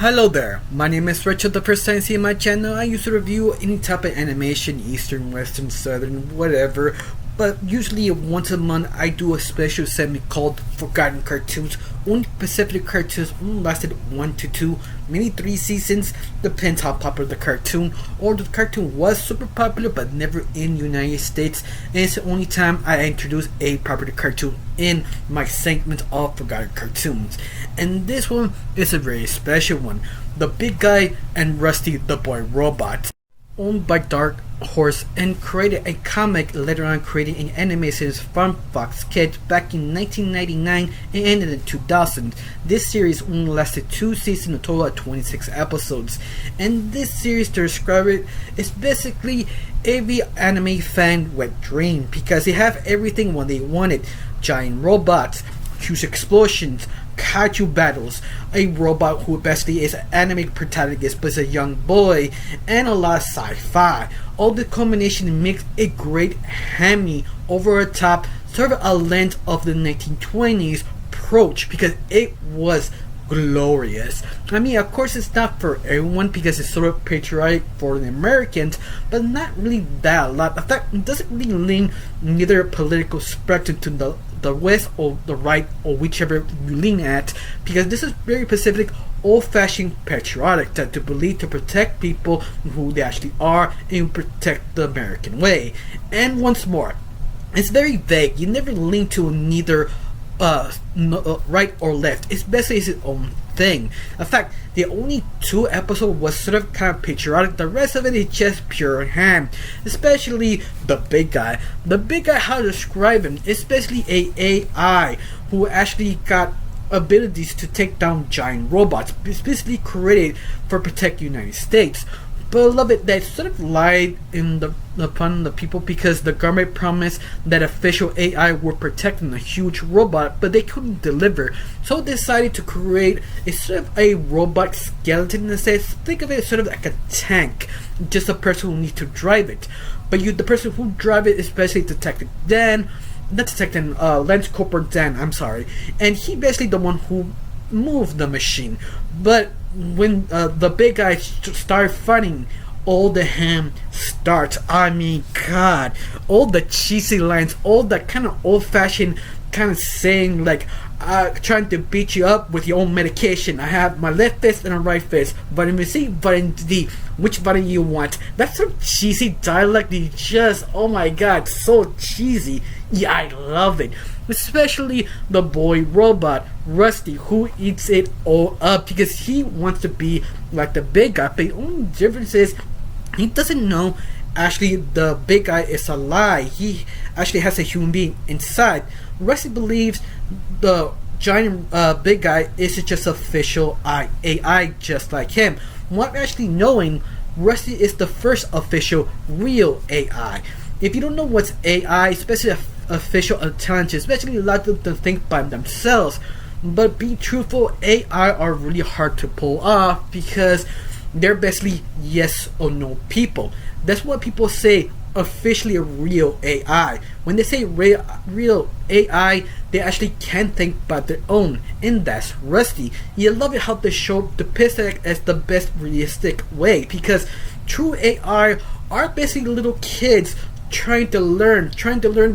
Hello there, my name is Richard. The first time seeing my channel, I used to review any type of animation, Eastern, Western, Southern, whatever. But usually once a month I do a special segment called Forgotten Cartoons. Only specific cartoons only lasted 1 to 2, maybe 3 seasons, depends how popular the cartoon, or the cartoon was super popular but never in the United States, and it's the only time I introduce a popular cartoon in my segment of Forgotten Cartoons. And this one is a very special one. The Big Guy and Rusty the Boy Robot. Owned by Dark Horse and created a comic, later on creating an animation from Fox Kids back in 1999 and ended in 2000. This series only lasted 2 seasons, a total of 26 episodes. And this series, to describe it, is basically every anime fan wet dream because they have everything when they wanted. Giant robots, huge explosions, kaiju battles, a robot who basically is an anime protagonist but is a young boy, and a lot of sci-fi. All the combination makes a great hammy over the top, sort of a lens of the 1920s approach because it was glorious. I mean, of course it's not for everyone because it's sort of patriotic for the Americans, but not really that a lot. In fact, it doesn't really lean neither political spectrum to the west or the right or whichever you lean at, because this is very specific old-fashioned patriotic that to believe to protect people who they actually are and protect the American way. And once more, it's very vague. You never lean to neither right or left. It's basically its own thing. In fact, the only 2 episodes was sort of kind of patriotic. The rest of it is just pure ham. Especially the Big Guy. The Big Guy, how to describe him, is basically a AI who actually got abilities to take down giant robots, specifically created for protect the United States. But I love it that sort of lied upon the people because the government promised that official AI would protect a huge robot, but they couldn't deliver. So they decided to create a sort of a robot skeleton and says, think of it sort of like a tank, just a person who needs to drive it. But the person who drive it is basically Detective Dan, not Detective, Lance Corporal Dan, I'm sorry. And he basically the one who moved the machine. But when the Big Guy start fighting, all the ham starts. I mean, God, all the cheesy lines, all the kind of old-fashioned kind of saying like, trying to beat you up with your own medication. I have my left fist and a right fist. Vitamin C, vitamin D. Which vitamin you want? That sort of cheesy dialect is just, oh my God, so cheesy. Yeah, I love it. Especially the boy robot, Rusty, who eats it all up because he wants to be like the Big Guy. But the only difference is he doesn't know actually the Big Guy is a lie. He actually has a human being inside. Rusty believes the giant Big Guy is just official AI just like him. Without actually knowing, Rusty is the first official real AI. If you don't know what's AI, especially official intelligence, especially a lot of them think by themselves, but be truthful, AI are really hard to pull off because they're basically yes or no people. That's what people say officially a real AI. When they say real AI, they actually can think by their own, and that's Rusty. You love it how the show depicts it as the best realistic way because true AI are basically little kids trying to learn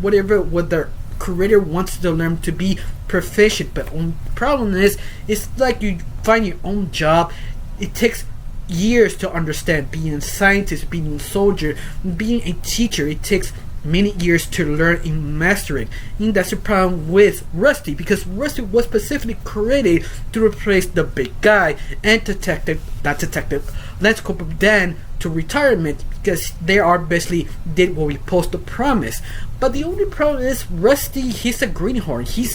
whatever what their creator wants to learn to be proficient. But the problem is, it's like you find your own job. It takes years to understand. Being a scientist, being a soldier, being a teacher, it takes many years to learn and master it. And that's the problem with Rusty because Rusty was specifically created to replace the Big Guy and Lance Corporal Dan to retirement because they are basically did what we supposed to promise. But the only problem is Rusty, he's a greenhorn. He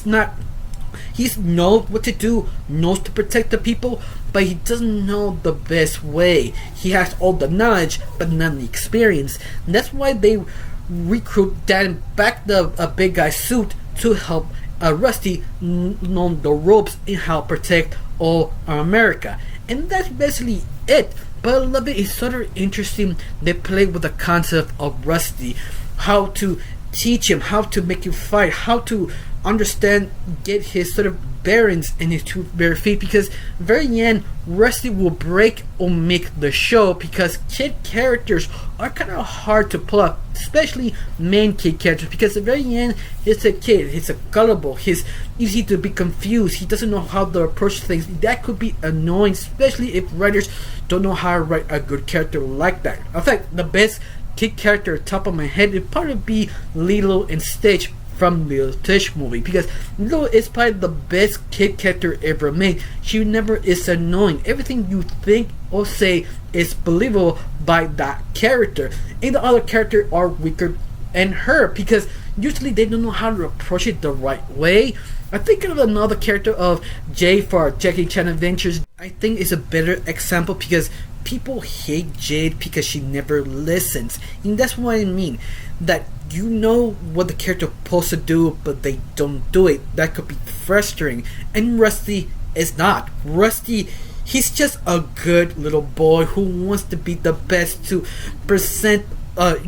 knows what to do, knows to protect the people, but he doesn't know the best way. He has all the knowledge but none the experience. And that's why they recruit Dan back the Big Guy suit to help Rusty know the ropes in how to protect all America. And that's basically it. But I love it. It's sort of interesting. They play with the concept of Rusty, how to teach him, how to make him fight, how to understand, get his sort of bearings in his two bare feet, because very end Rusty will break or make the show, because kid characters are kind of hard to pull up, especially main kid characters, because at the very end he's a kid, he's a gullible, he's easy to be confused, he doesn't know how to approach things. That could be annoying, especially if writers don't know how to write a good character like that. In fact, the best kid character top of my head would probably be Lilo and Stitch from the Stitch movie, because Lilo is probably the best kid character ever made. She never is annoying. Everything you think or say is believable by that character, and the other characters are weaker than her because usually they don't know how to approach it the right way. I think of another character of Jay for Jackie Chan Adventures. I think is a better example because people hate Jade because she never listens, and that's what I mean. That you know what the character is supposed to do, but they don't do it. That could be frustrating. And Rusty is not. Rusty, he's just a good little boy who wants to be the best, to present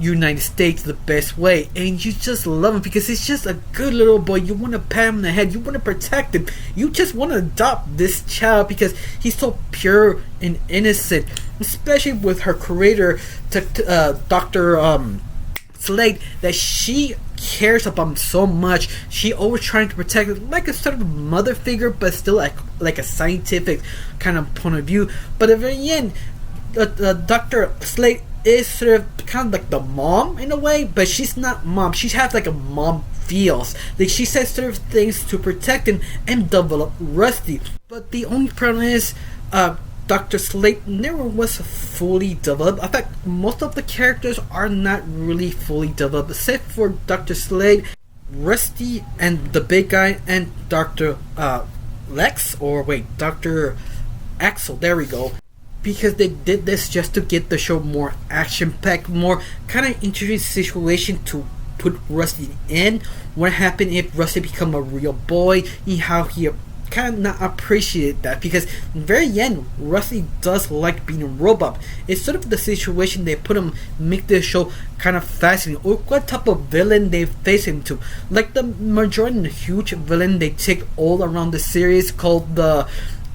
United States the best way, and you just love him because he's just a good little boy. You want to pat him on the head, you want to protect him, you just want to adopt this child because he's so pure and innocent, especially with her creator, Dr. Slade, that she cares about him so much. She always trying to protect him like a sort of mother figure, but still like a scientific kind of point of view. But at the very end, Dr. Slade is sort of kind of like the mom in a way, but she's not mom. She has like a mom feels. Like she says sort of things to protect him and develop Rusty. But the only problem is Dr. Slade never was fully developed. In fact, most of the characters are not really fully developed, except for Dr. Slade, Rusty, and the big guy, and Dr. Dr. Axel. There we go. Because they did this just to get the show more action-packed, more kind of interesting situation to put Rusty in. What happened if Rusty become a real boy, and how he kind of not appreciate that, because in the very end Rusty does like being a robot. It's sort of the situation they put him, make this show kind of fascinating, or what type of villain they face him to. Like the majority of the huge villain they take all around the series, called the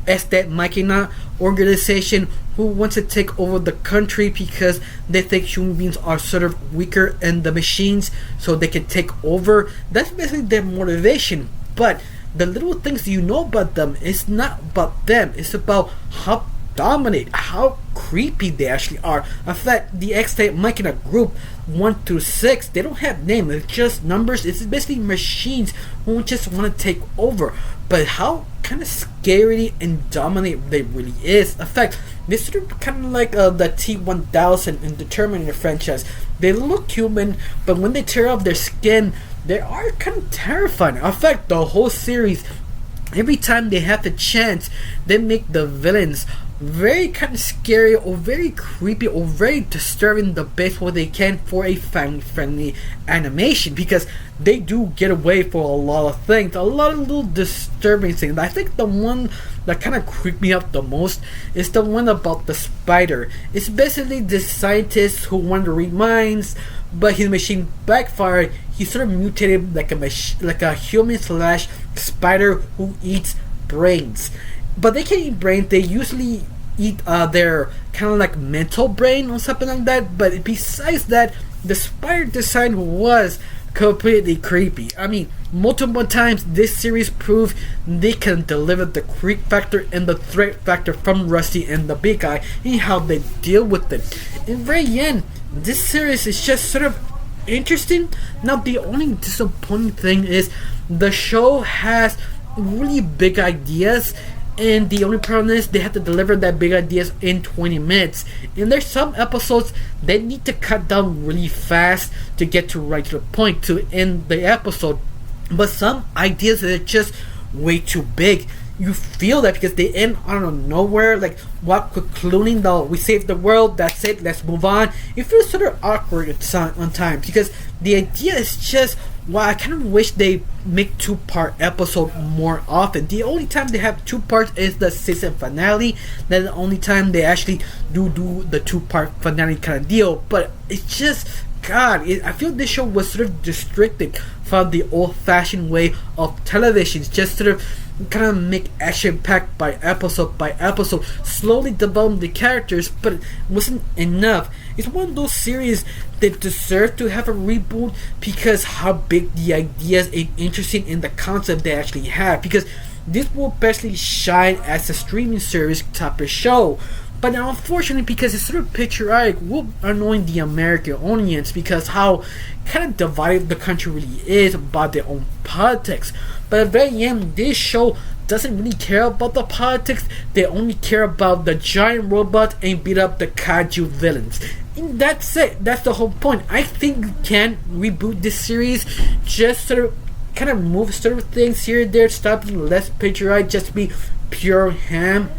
Estate Machina organization, who wants to take over the country because they think human beings are sort of weaker than the machines, so they can take over. That's basically their motivation. But the little things you know about them, it's not about them, it's about how dominant, how creepy they actually are. In fact, the Estate Machina group 1 through 6, they don't have names, it's just numbers. It's basically machines who just want to take over. But how kind of scary and dominant they really is. In fact, they sort of kind of like the T-1000 in the Terminator franchise. They look human, but when they tear off their skin, they are kind of terrifying. In fact, the whole series, every time they have the chance, they make the villains very kind of scary or very creepy or very disturbing the best way they can for a family-friendly animation, because they do get away for a lot of things, a lot of little disturbing things. I think the one that kind of creeped me out the most is the one about the spider. It's basically the scientist who wanted to read minds, but his machine backfired. He sort of mutated like a human slash spider who eats brains. But they can't eat brains. They usually eat their kind of like mental brain or something like that. But besides that, the spider design was completely creepy. I mean, multiple times this series proved they can deliver the creep factor and the threat factor from Rusty and the big guy, and how they deal with it. In the very end, this series is just sort of interesting. Now, the only disappointing thing is the show has really big ideas, and the only problem is they have to deliver that big ideas in 20 minutes. And there's some episodes they need to cut down really fast to get to right to the point to end the episode. But some ideas are just way too big. You feel that because they end out of nowhere, like what concluding the we saved the world, that's it, let's move on. It feels sort of awkward at times because the idea is just, well, I kind of wish they make 2-part episode more often. The only time they have 2 parts is the season finale. That's the only time they actually do the 2-part finale kind of deal. But it's just, God, I feel this show was sort of restricted found the old-fashioned way of television, just sort of kind of make action-packed by episode, slowly develop the characters, but it wasn't enough. It's one of those series that deserve to have a reboot because how big the ideas and interesting in the concept they actually have, because this will basically shine as a streaming service type of show. But now, unfortunately, because it's sort of patriotic, will annoy the American audience because how kind of divided the country really is about their own politics. But at the very end, this show doesn't really care about the politics. They only care about the giant robots and beat up the kaiju villains. And that's it. That's the whole point. I think you can reboot this series, just sort of kind of move sort of things here and there, stop being less patriotic, just be pure ham.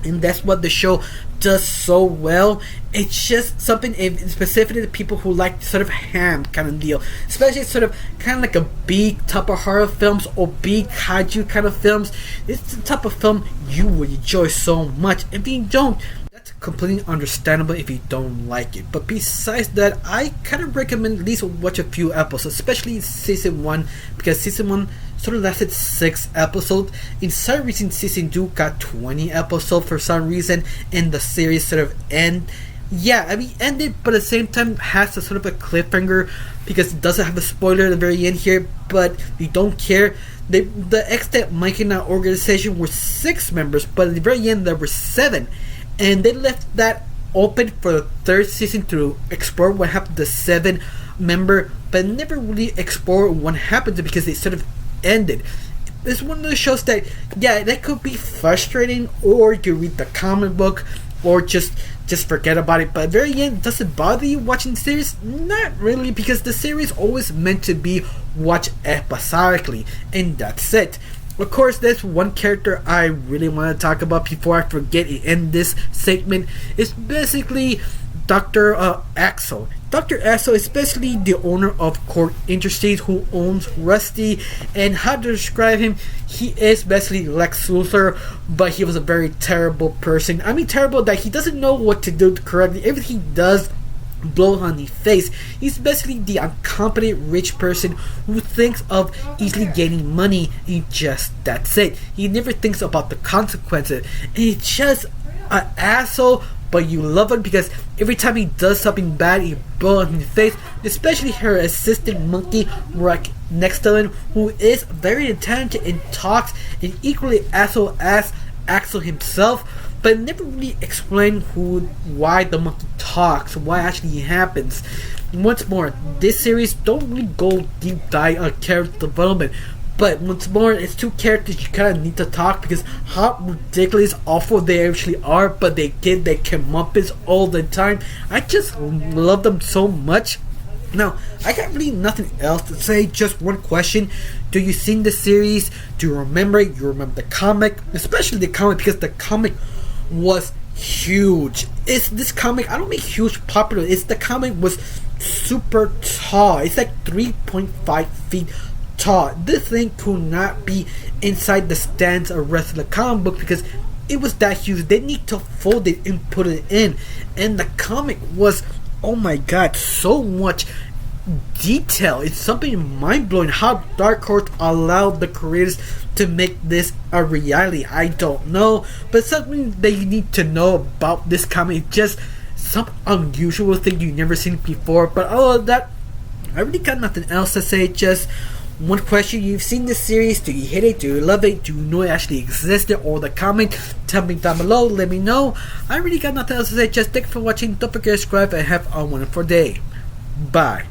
And that's what the show does so well. It's just something specifically to people who like sort of ham kind of deal, especially sort of kind of like a B type of horror films or B kaiju kind of films. It's the type of film you will enjoy so much. If you don't, that's completely understandable if you don't like it. But besides that, I kind of recommend at least watch a few episodes, especially season 1, because season 1 sort of lasted 6 episodes. In some reason, season 2 got 20 episodes for some reason, and the series sort of ended, but at the same time has a sort of a cliffhanger because it doesn't have a spoiler at the very end here, but we don't care. The extant Machina organization were 6 members, but at the very end there were 7, and they left that open for the 3rd season to explore what happened to the 7 member, but never really explore what happened to because they sort of ended. It's one of those shows that, that could be frustrating, or you read the comic book, or just forget about it. But at the very end, does it bother you watching the series? Not really, because the series always meant to be watched episodically, and that's it. Of course, there's one character I really want to talk about before I forget it in this segment. It's basically Dr. Axel. Dr. Axel is basically the owner of Core Industries, who owns Rusty, and how to describe him, he is basically Lex Luthor, but he was a very terrible person. I mean terrible that he doesn't know what to do correctly. Everything he does blows on his face. He's basically the incompetent rich person who thinks of easily gaining money, and that's it. He never thinks about the consequences. And he's just an asshole, but you love him because every time he does something bad, he blows in his face. Especially her assistant monkey right next to him, who is very intelligent and talks and equally asshole as Axel himself, but never really explain why the monkey talks, why actually happens. Once more, this series don't really go deep dive on character development. But once more, it's 2 characters you kind of need to talk because how ridiculous, awful they actually are, but they get their comeuppance all the time. I just love them so much. Now, I got really nothing else to say, just one question. Do you seen the series? Do you remember it? You remember the comic? Especially the comic, because the comic was huge. It's this comic, I don't mean huge popular, it's the comic was super tall. It's like 3.5 feet tall. This thing could not be inside the stands of the rest of the comic book because it was that huge. They need to fold it and put it in. And the comic was, oh my god, so much detail. It's something mind-blowing how Dark Horse allowed the creators to make this a reality. I don't know, but something that you need to know about this comic, just some unusual thing you've never seen before. But other than that, I really got nothing else to say. Just one question: you've seen this series? Do you hate it? Do you love it? Do you know it actually existed? Or the comment? Tell me down below. Let me know. I really got nothing else to say. Just thank you for watching. Don't forget to subscribe and have a wonderful day. Bye.